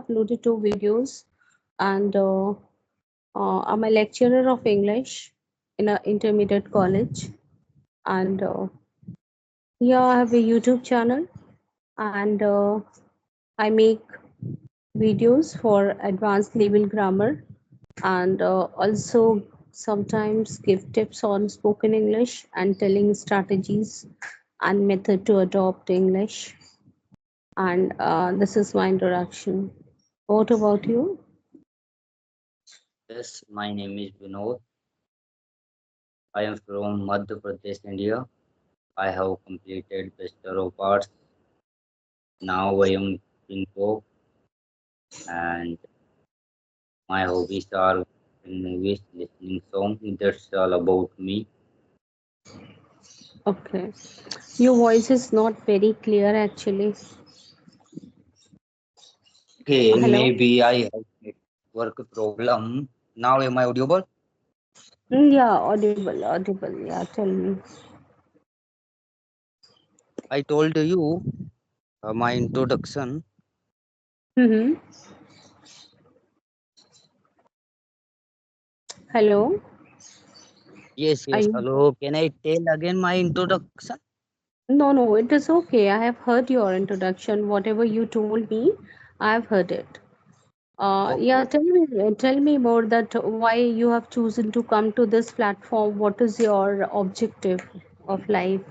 have uploaded 2 videos, and I'm a lecturer of English in an intermediate college. And here I have a YouTube channel, and I make videos for advanced level grammar, and also sometimes give tips on spoken English and telling strategies and method to adopt English. And this is my introduction. What about you? Yes, my name is Vinod. I am from Madhya Pradesh, India. I have completed Bachelor of Arts. Now I am in work, and my hobbies are in movies, listening songs. That's all about me. Okay. Your voice is not very clear actually. Okay, Hello? maybe I have network problem. Now am I audible? Yeah, audible, audible. Yeah, tell me. I told you my introduction. Mm-hmm. Hello? Yes, Are yes. you? Hello. Can I tell again my introduction? No, no, it is okay. I have heard your introduction. Whatever you told me, I have heard it. Okay. Yeah, tell me more that why you have chosen to come to this platform. What is your objective of life?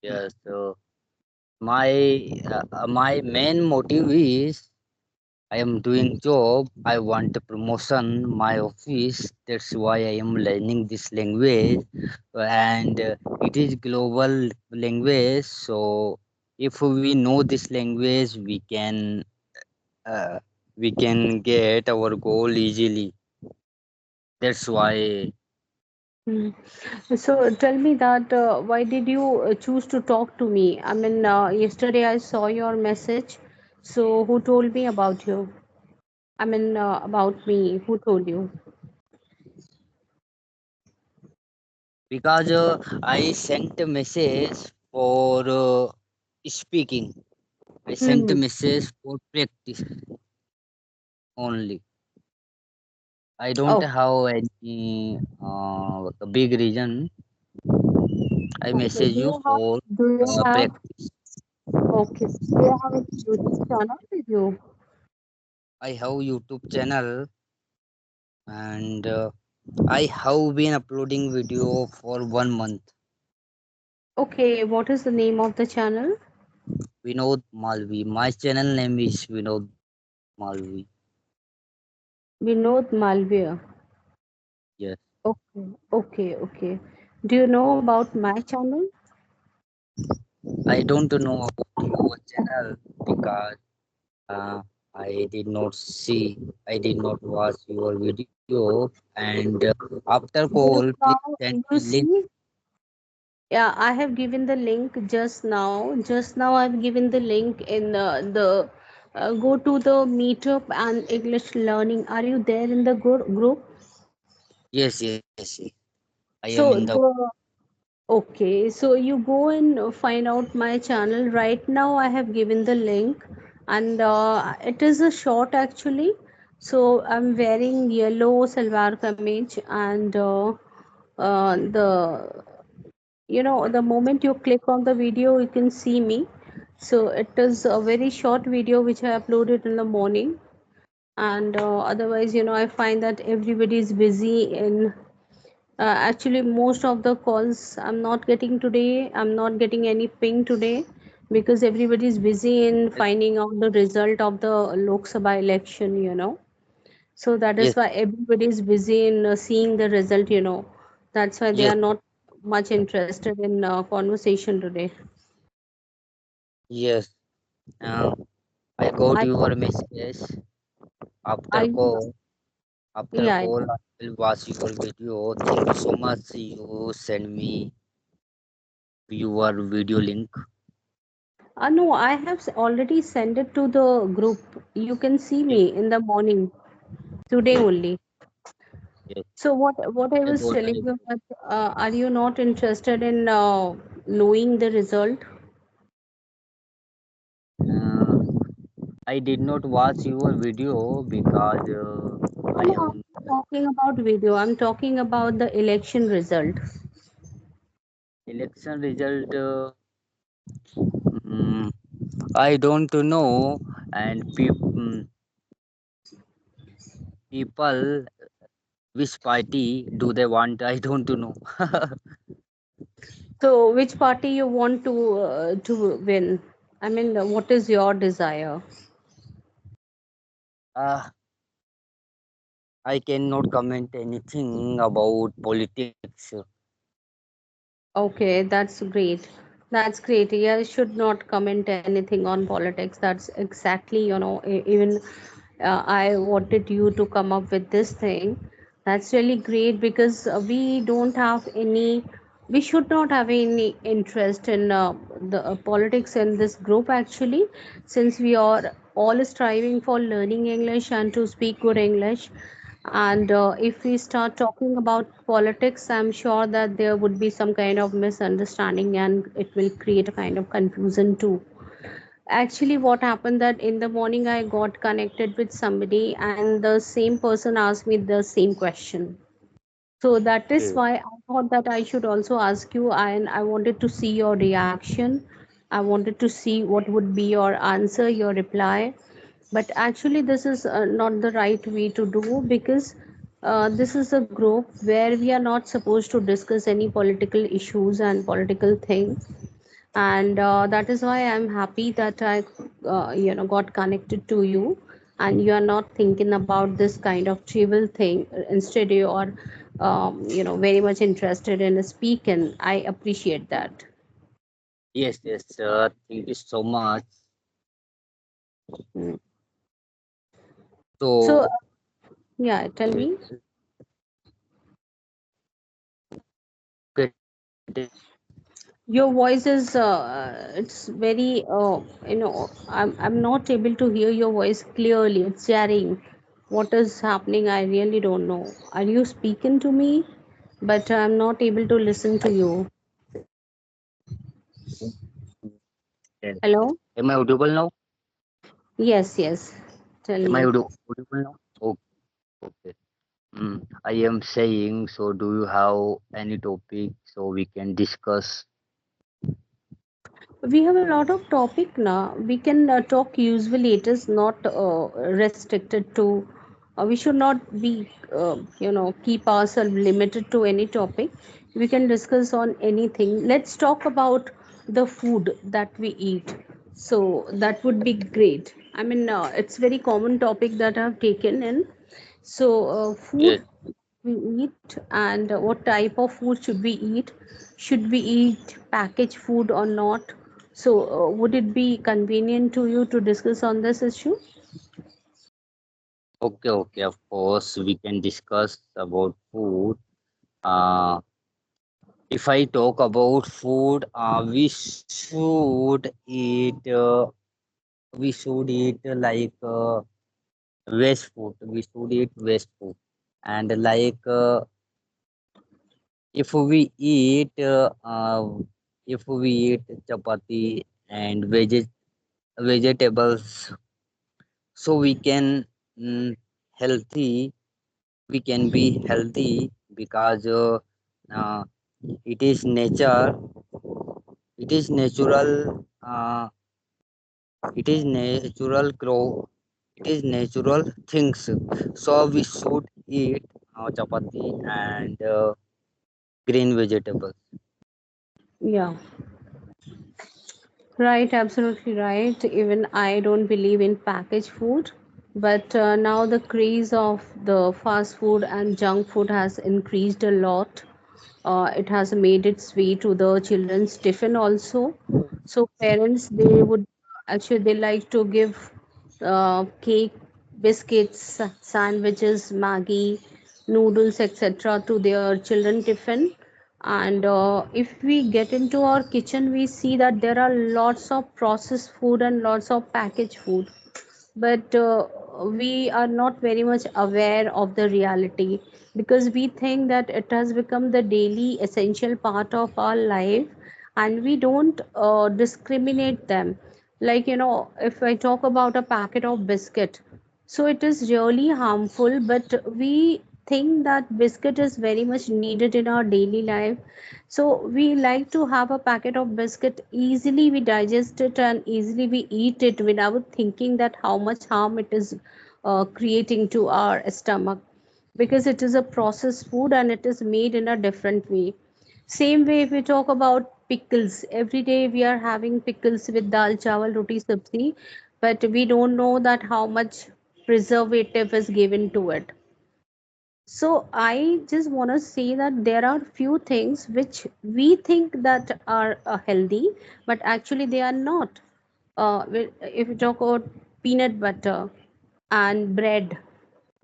Yes. My main motive is I am doing job. I want a promotion. My office. That's why I am learning this language, and it is global language. So if we know this language, uh, we can get our goal easily. That's why. Hmm. So tell me that why did you choose to talk to me? I mean, yesterday I saw your message. So who told me about you? I mean, about me. Who told you? Because I sent a message for speaking. I sent a Hmm. message for practice only. I don't Oh, have any big reason. I okay. message you for Do you have practice. okay? Do you have a YouTube channel with you? I have YouTube channel, and I have been uploading video for 1 month. Okay. What is the name of the channel? Vinod Malvi. My channel name is Vinod Malvi. Vinod Malviya. Yes. Okay. Okay. Okay. Do you know about my channel? I don't know about your channel because Uh, I did not see, I did not watch your video. And after call, Just please now send me you link. see. Yeah, I have given the link just now. Just now I've given the link in the go to the Meetup and English Learning. Are you there in the group? Yes, yes, yes. I am in So the. the okay, so you go and find out my channel. Right now I have given the link, and it is a short actually. So I'm wearing yellow salwar kameez, and the the moment you click on the video you can see me. So it is a very short video which I uploaded in the morning. And otherwise I find that everybody is busy in actually most of the calls I'm not getting today. I'm not getting any ping today because everybody is busy in finding out the result of the Lok Sabha election. So that Yes, is why everybody is busy in seeing the result. That's why they yes, are not much interested in conversation today. yes. Uh, I got I your message after I call. After yeah. call, I will watch your video. Thank you so much. You send me your video link. No, I have already sent it to the group. You can see Yes, me in the morning today yes, only. yes. So what I I was got. telling you that are you not interested in knowing the result? Uh, I did not watch your video because I No, I'm am not talking about video. I'm talking about the election result. election result. Mm, I don't know, and people which party do they want? I don't know. So, which party you want to win? I mean, what is your desire? uh, I cannot comment anything about politics. Okay, that's great. That's great. Yeah, I should not comment anything on politics. That's exactly, even I wanted you to come up with this thing. That's really great because we don't have any, we should not have any interest in the politics in this group actually, since we are all striving for learning English and to speak good English. And if we start talking about politics, I'm sure that there would be some kind of misunderstanding and it will create a kind of confusion too. Actually, what happened that in the morning I got connected with somebody and the same person asked me the same question. So that is Okay. why I thought that I should also ask you, and I wanted to see your reaction. I wanted to see what would be your answer, your reply. But actually, this is not the right way to do because this is a group where we are not supposed to discuss any political issues and political things. And that is why I'm happy that I got connected to you, and you are not thinking about this kind of trivial thing. Instead you are very much interested in speaking. I appreciate that. Yes, yes. Thank you so much. Mm. So So, yeah, tell me. Your voice is it's very I'm not able to hear your voice clearly. It's jarring. What is happening? I really don't know. Are you speaking to me? But I'm not able to listen to you. Hello? am I audible now? Yes, yes. Tell Am I me. audible now? Okay. I am saying, so do you have any topic so we can discuss? We have a lot of topic now. We can talk usually. It is not restricted to. We should not be, keep ourselves limited to any topic. We can discuss on anything. Let's talk about the food that we eat. So that would be great. I mean, it's very common topic that I've taken in. So, Yes. food we eat and what type of food should we eat? Should we eat packaged food or not? So, would it be convenient to you to discuss on this issue? Okay, okay. Of course, we can discuss about food. Uh, if I talk about food, we should eat like waste food. We should eat waste food, and like if we eat if we eat chapati and vegetables, so we can mm, healthy we can be healthy because uh, it is nature, it is natural, it is natural grow, it is natural things, so we should eat chapati and green vegetables. Yeah, right, absolutely right. Even I don't believe in packaged food, but now the craze of the fast food and junk food has increased a lot. It has made its way to the children's tiffin also. So parents they would actually they like to give cake, biscuits, sandwiches, Maggie, noodles, etc. to their children tiffin. And if we get into our kitchen, we see that there are lots of processed food and lots of packaged food, but we are not very much aware of the reality because we think that it has become the daily essential part of our life and we don't discriminate them. Like, if I talk about a packet of biscuit, so it is really harmful, but we think that biscuit is very much needed in our daily life. So we like to have a packet of biscuit, easily we digest it and easily we eat it without thinking that how much harm it is creating to our stomach, because it is a processed food and it is made in a different way. Same way, if we talk about pickles, every day we are having pickles with dal chawal, roti sabzi, but we don't know that how much preservative is given to it. So I just want to say that there are few things which we think that are healthy, but actually they are not. If you talk about peanut butter and bread,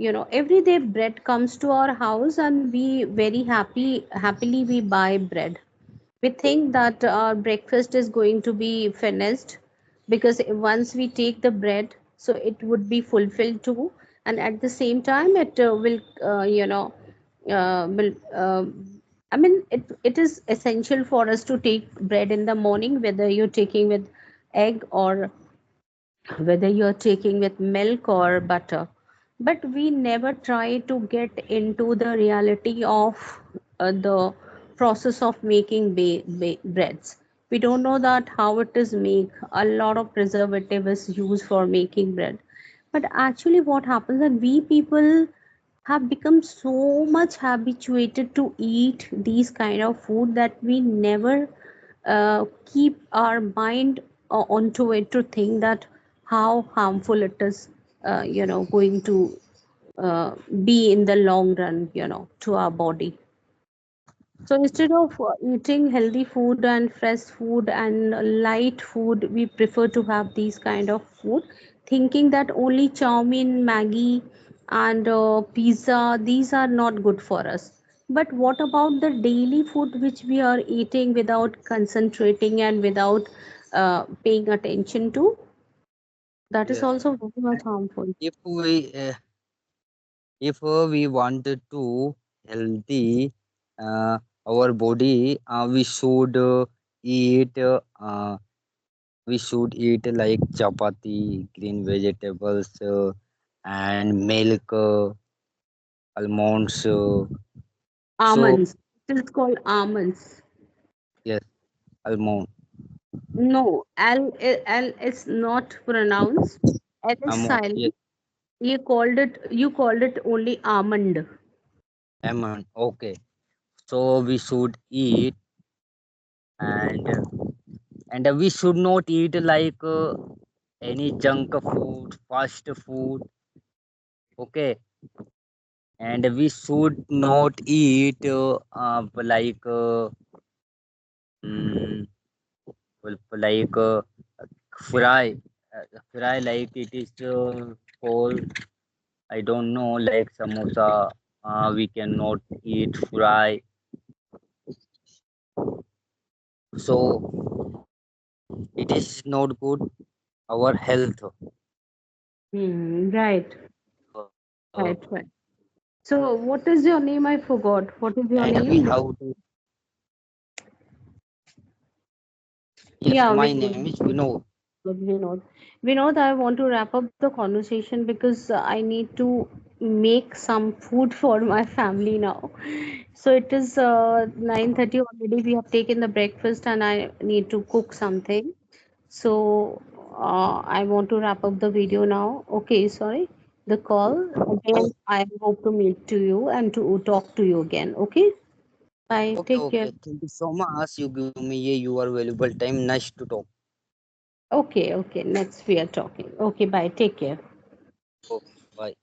every day bread comes to our house and we very happily we buy bread. We think that our breakfast is going to be finished, because once we take the bread, so it would be fulfilled too, and at the same time it will will I mean, it is essential for us to take bread in the morning, whether you're taking with egg or whether you're taking with milk or butter. But we never try to get into the reality of the process of making breads. We don't know that how it is made. A lot of preservative is used for making bread. But actually, what happens that we people have become so much habituated to eat these kind of food that we never keep our mind onto it to think that how harmful it is, going to be in the long run, to our body. So instead of eating healthy food and fresh food and light food, we prefer to have these kind of food, thinking that only chow mein, Maggie, and pizza, these are not good for us. But what about the daily food which we are eating without concentrating and without paying attention to? That is Yes. also very much harmful. If we wanted to healthy our body, eat uh, we should eat like chapati, green vegetables, and milk, almonds. So Almonds. It is called almonds. yes, almond, No, L is not pronounced. L is almond, yes, silent. You called it only almond. almond. Okay, so we should eat, and we should not eat like any junk food, fast food. Okay, and we should not eat like mm, like fry fry like it is called, I don't know, like samosa. We cannot eat fry, so it is not good our health. Right, uh, right, right. So, what is your name? I forgot. What is your and we name? have to, yes, Yeah, my Vinod. name is Vinod. Vinod. Vinod, I want to wrap up the conversation because I need to make some food for my family now. So it is 9:30 already. We have taken the breakfast and I need to cook something. So I want to wrap up the video now. Okay, sorry. The call Oh, again. I hope to meet to you and to talk to you again. Okay. Bye. okay, Take care. okay, thank you so much, you give me your valuable time. Nice to talk. Okay. Okay. Next we are talking. Okay. Bye. Take care. Okay, bye.